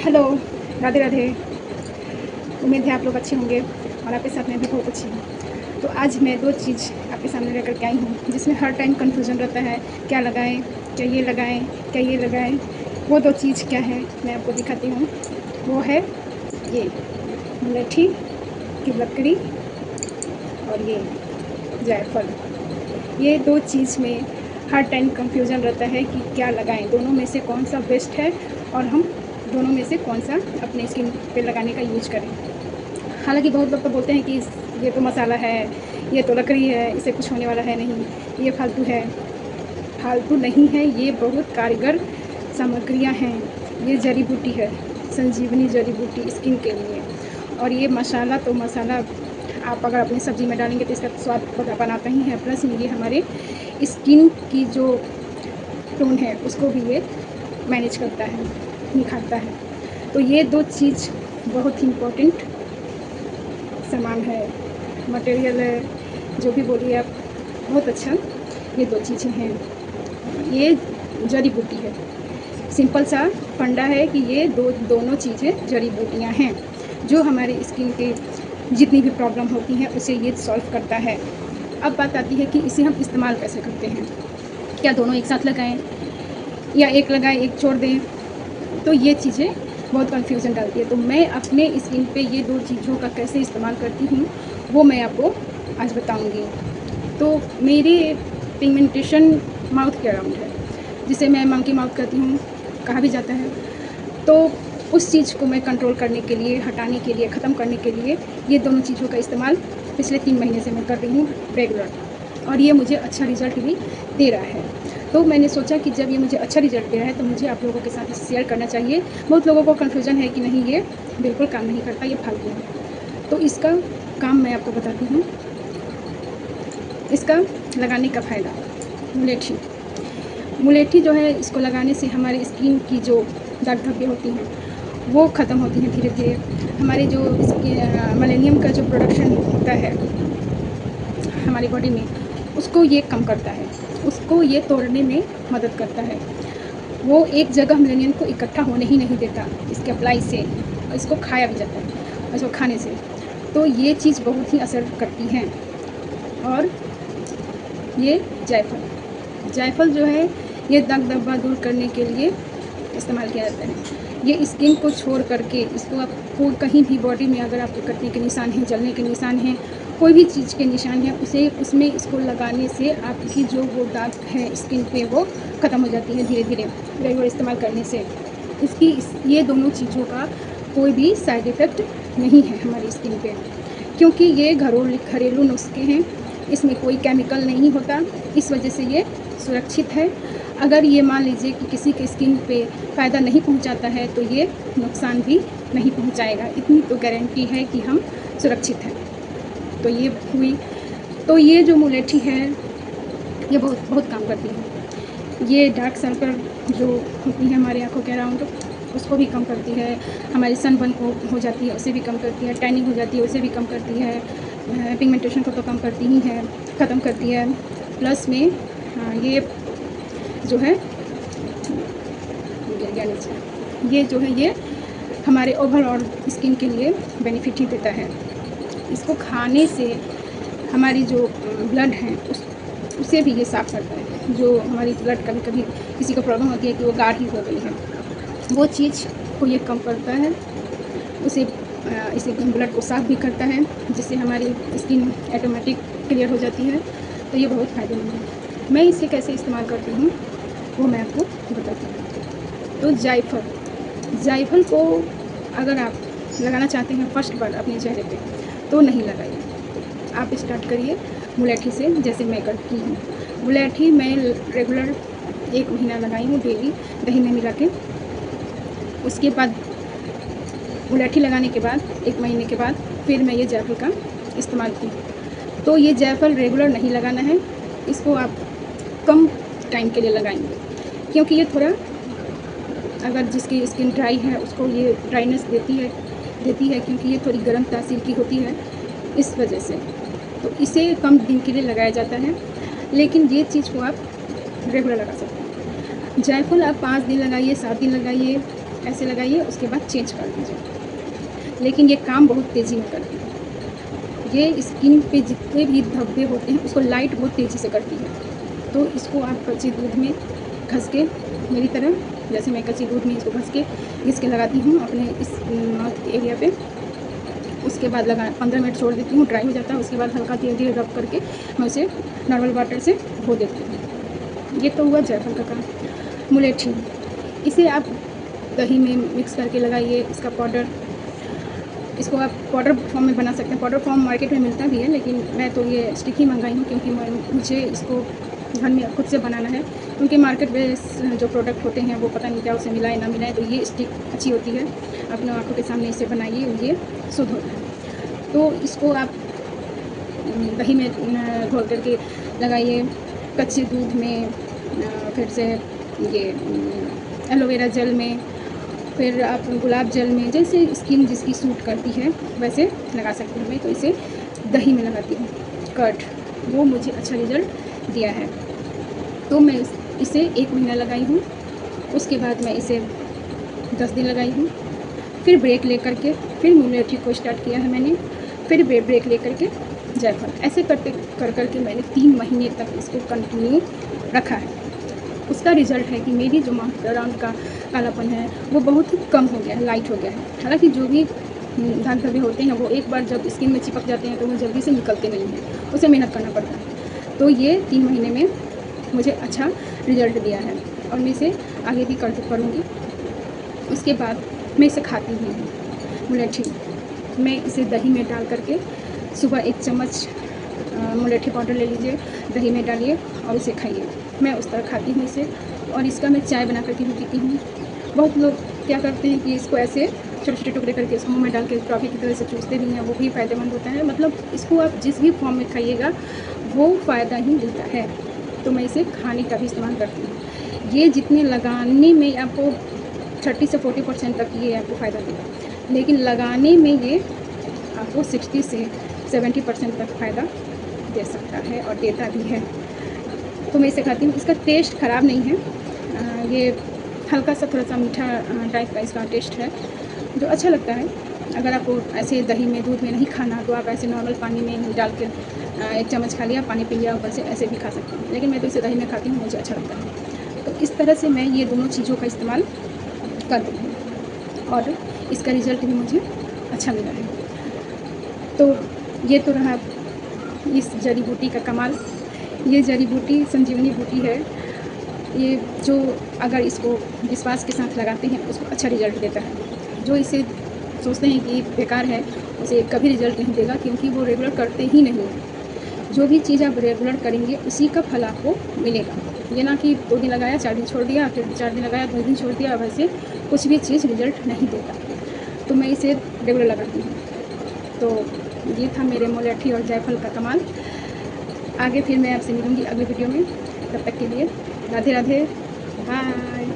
Hello, Radhe Radhe. उम्मीद है आप लोग अच्छे होंगे और आपके साथ मैं भी बहुत अच्छी हूँ। तो आज मैं 2 चीज़ आपके सामने लेकर के आई हूँ, जिसमें हर टाइम कन्फ्यूज़न रहता है, क्या लगाएँ, क्या ये लगाएँ, क्या ये लगाएँ? वो 2 चीज़ क्या है, मैं आपको दिखाती हूँ। वो है ये मुलेठी की लकड़ी और ये जायफल। ये 2 चीज़ में हर टाइम कन्फ्यूज़न रहता है कि क्या लगाएँ, दोनों में से कौन-सा बेस्ट है और हम दोनों में से कौन-सा अपने स्किन पे लगाने का यूज़ करें। हालाँकि बहुत लोग तो बोलते हैं कि ये तो मसाला है, ये तो लकड़ी है, इससे कुछ होने वाला है नहीं, ये फालतू है। फालतू नहीं है, ये बहुत कारगर सामग्रियाँ हैं। ये जड़ी-बूटी है, संजीवनी जड़ी-बूटी स्किन के लिए। और ये मसाला तो मसाला आप अगर अपनी सब्ज़ी में डालेंगे तो इसका स्वाद बनाता ही है, प्लस ये हमारे स्किन की जो टोन है उसको भी ये मैनेज करता है, निखारता है। तो ये 2 चीज़ बहुत ही इम्पोर्टेंट सामान है, मटेरियल है, जो भी बोलिए आप, बहुत अच्छा ये 2 चीज़ें हैं। ये जड़ी-बूटी है। सिंपल सा फंडा है कि ये दोनों चीज़ें जड़ी-बूटियाँ हैं, जो हमारे स्किन के जितनी भी प्रॉब्लम होती हैं उसे ये सॉल्व करता है। अब बात आती है कि इसे हम इस्तेमाल कैसे करते हैं? क्या दोनों एक साथ लगाएँ या एक लगाएँ, एक छोड़ दें? तो ये चीज़ें बहुत कन्फ्यूज़न डालती है। तो मैं अपने स्किन पे ये 2 चीज़ों का कैसे इस्तेमाल करती हूँ, वो मैं आपको आज बताऊँगी। तो मेरी पिगमेंटेशन माउथ के अराउंड है, जिसे मैं मंकी माउथ कहती हूँ, कहा भी जाता है। तो उस चीज़ को मैं कंट्रोल करने के लिए, हटाने के लिए, ख़त्म करने के लिए ये दोनों चीज़ों का इस्तेमाल पिछले 3 महीने से मैं कर रही हूँ रेगुलर, और ये मुझे अच्छा रिज़ल्ट भी दे रहा है। तो मैंने सोचा कि जब ये मुझे अच्छा रिज़ल्ट दे रहा है तो मुझे आप लोगों के साथ इसे शेयर करना चाहिए। बहुत लोगों को कन्फ्यूज़न है कि नहीं, ये बिल्कुल काम नहीं करता, ये फालतू है। तो इसका काम मैं आपको बताती हूँ। इसका लगाने का फ़ायदा, मुलेठी। मुलेठी जो है, इसको लगाने से हमारी स्किन की जो दाग धब्बे होती हैं वो ख़त्म होती हैं धीरे-धीरे। हमारे जो इसके मेलेनियम का जो प्रोडक्शन होता है हमारी बॉडी में, उसको ये कम करता है, उसको ये तोड़ने में मदद करता है। वो एक जगह मेलेनियम को इकट्ठा होने ही नहीं देता इसके अप्लाई से, और इसको खाया भी जाता है और इसको खाने से। तो ये चीज़ बहुत ही असर करती हैं। और ये जायफल जो है, ये दाग धब्बा दूर करने के लिए इस्तेमाल किया जाता है। ये स्किन को छोड़ करके इसको आपको कहीं भी बॉडी में अगर आपको कटने के निशान हैं, जलने के निशान हैं, कोई भी चीज़ के निशान हैं, उसे उसमें इसको लगाने से आपकी जो वो दाग है स्किन पे वो ख़त्म हो जाती है धीरे-धीरे रेगुलर इस्तेमाल करने से। ये दोनों चीज़ों का कोई भी साइड इफ़ेक्ट नहीं है हमारी स्किन पे, क्योंकि ये घरेलू नुस्खे हैं, इसमें कोई केमिकल नहीं होता, इस वजह से ये सुरक्षित है। अगर ये मान लीजिए कि किसी के स्किन पे फ़ायदा नहीं पहुंचाता है तो ये नुकसान भी नहीं पहुंचाएगा, इतनी तो गारंटी है कि हम सुरक्षित हैं। तो ये हुई। तो ये जो मुलेठी है, ये बहुत बहुत काम करती है। ये डार्क सर्कल जो होती है हमारी आँखों के अराउंड, उसको भी कम करती है। हमारी सनबर्न को हो जाती है, उसे भी कम करती है। टैनिंग हो जाती है, उसे भी कम करती है। पिगमेंटेशन को तो कम करती ही है, ख़त्म करती है। प्लस में ये जो है, ये जो है, ये हमारे ओवरऑल स्किन के लिए बेनिफिट ही देता है। इसको खाने से हमारी जो ब्लड है उसे भी ये साफ़ करता है। जो हमारी ब्लड कभी-कभी किसी को प्रॉब्लम होती है कि वो गाढ़ी हो गई है, वो चीज़ को ये कम करता है। इसे ब्लड को साफ़ भी करता है, जिससे हमारी स्किन ऑटोमेटिक क्लियर हो जाती है। तो ये बहुत फ़ायदेमंद है। मैं इसे कैसे इस्तेमाल करती हूँ वो मैं आपको बताती हूँ। तो जायफल को अगर आप लगाना चाहते हैं फर्स्ट बार अपने चेहरे पे, तो नहीं लगाइए। आप स्टार्ट करिए मुलेठी से, जैसे मैं करती हूँ। मुलेठी मैं रेगुलर 1 महीना लगाई हूँ डेली दही में मिला के। उसके बाद मुलेठी लगाने के बाद 1 महीने के बाद फिर मैं ये जायफल का इस्तेमाल की। तो ये जायफल रेगुलर नहीं लगाना है, इसको आप कम टाइम के लिए लगाएंगे, क्योंकि ये थोड़ा, अगर जिसकी स्किन ड्राई है उसको ये ड्राइनेस देती है, क्योंकि ये थोड़ी गर्म तासीर की होती है, इस वजह से। तो इसे कम दिन के लिए लगाया जाता है, लेकिन ये चीज़ को आप रेगुलर लगा सकते हैं। जायफल आप 5 दिन लगाइए, 7 दिन लगाइए, ऐसे लगाइए, उसके बाद चेंज कर दीजिए। लेकिन ये काम बहुत तेज़ी में करती है। ये स्किन पे जितने भी धब्बे होते हैं उसको लाइट बहुत तेज़ी से करती है। तो इसको आप कच्चे दूध में घस के, मेरी तरह जैसे मैं कच्चे दूध में इसको घिस के लगाती हूँ अपने इस माउथ के एरिया पे। उसके बाद 15 मिनट छोड़ देती हूँ, ड्राई हो जाता है। उसके बाद हल्का धीरे-धीरे रब करके मैं उसे नॉर्मल वाटर से धो देती हूँ। ये तो हुआ जायफल का काम। मुलेठी, इसे आप दही में मिक्स करके लगाइए, इसका पाउडर। इसको आप पाउडर फॉर्म में बना सकते हैं। पाउडर फॉर्म मार्केट में मिलता भी है, लेकिन मैं तो ये स्टिक ही मंगाई हूँ क्योंकि मुझे इसको घर में खुद से बनाना है। क्योंकि मार्केट में जो प्रोडक्ट होते हैं वो पता नहीं क्या उसे मिलाए ना मिलाए, तो ये स्टिक अच्छी होती है। अपने आँखों के सामने इसे बनाइए, ये शुद्ध होता है। तो इसको आप दही में घोल करके लगाइए, कच्चे दूध में, फिर से ये एलोवेरा जेल में, फिर आप गुलाब जल में, जैसे स्किन जिसकी सूट करती है वैसे लगा सकते हैं। मैं तो इसे दही में लगाती हूँ, कर्ड, वो मुझे अच्छा रिज़ल्ट दिया है। तो मैं इसे 1 महीना लगाई हूँ। उसके बाद मैं इसे 10 दिन लगाई हूँ। फिर ब्रेक ले करके फिर मुलेठी को स्टार्ट किया है मैंने। फिर ब्रेक ले करके जायफल, ऐसे कर के मैंने 3 महीने तक इसको कंटिन्यू रखा है। उसका रिज़ल्ट है कि मेरी जो माउथ अराउंड का कालापन है वो बहुत ही कम हो गया है, लाइट हो गया है। हालाँकि जो भी दाग धब्बे होते हैं वो एक बार जब स्किन में चिपक जाते हैं तो वो जल्दी से निकलते नहीं हैं, उसे मेहनत करना पड़ता है। तो ये 3 महीने में मुझे अच्छा रिज़ल्ट दिया है और मैं इसे आगे भी करूँगी। उसके बाद मैं इसे खाती भी हूँ, मुलेठी। मैं इसे दही में डाल करके सुबह 1 चम्मच मुलेठी पाउडर ले लीजिए, दही में डालिए और इसे खाइए। मैं उस तरह खाती हूँ इसे, और इसका मैं चाय बना करके भी पीती हूँ। बहुत लोग क्या करते हैं कि इसको ऐसे छोटे-छोटे टुकड़े करके इसको मुँह में डाल के टॉफ़ी की तरह से चूसते भी हैं, वो भी फ़ायदेमंद होता है। मतलब इसको आप जिस भी फॉर्म में खाइएगा वो फ़ायदा ही देता है। तो मैं इसे खाने का भी इस्तेमाल करती हूँ। ये जितने लगाने में आपको 30 से 40% तक ये आपको फ़ायदा देगा, लेकिन लगाने में ये आपको 60 से 70% तक फ़ायदा दे सकता है और देता भी है। तो मैं इसे खाती हूँ। इसका टेस्ट ख़राब नहीं है। ये हल्का सा थोड़ा सा मीठा टाइप का इसका टेस्ट है, जो अच्छा लगता है। अगर आपको ऐसे दही में, दूध में नहीं खाना तो आप ऐसे नॉर्मल पानी में डाल के 1 चम्मच खा लिया, पानी पी लिया ऊपर से, ऐसे भी खा सकते हैं। लेकिन मैं तो इसे दही में खाती हूँ, मुझे अच्छा लगता है। तो इस तरह से मैं ये दोनों चीज़ों का इस्तेमाल करती हूँ और इसका रिज़ल्ट भी मुझे अच्छा मिला है। तो ये तो रहा इस जड़ी बूटी का कमाल। ये जड़ी बूटी संजीवनी बूटी है। ये जो अगर इसको विश्वास के साथ लगाते हैं उसको अच्छा रिज़ल्ट देता है। जो इसे सोचते हैं कि बेकार है, उसे कभी रिज़ल्ट नहीं देगा, क्योंकि वो रेगुलर करते ही नहीं हैं। जो भी चीज़ आप रेगुलर करेंगे उसी का फल आपको मिलेगा। ये ना कि 2 दिन लगाया, 4 दिन छोड़ दिया, फिर 4 दिन लगाया, 2 दिन छोड़ दिया, वैसे कुछ भी चीज़ रिज़ल्ट नहीं देता। तो मैं इसे रेगुलर लगाती हूँ। तो ये था मेरे मुलेठी और जायफल का कमाल। आगे फिर मैं आपसे मिलूँगी अगले वीडियो में। तब तक के लिए राधे राधे, बाय।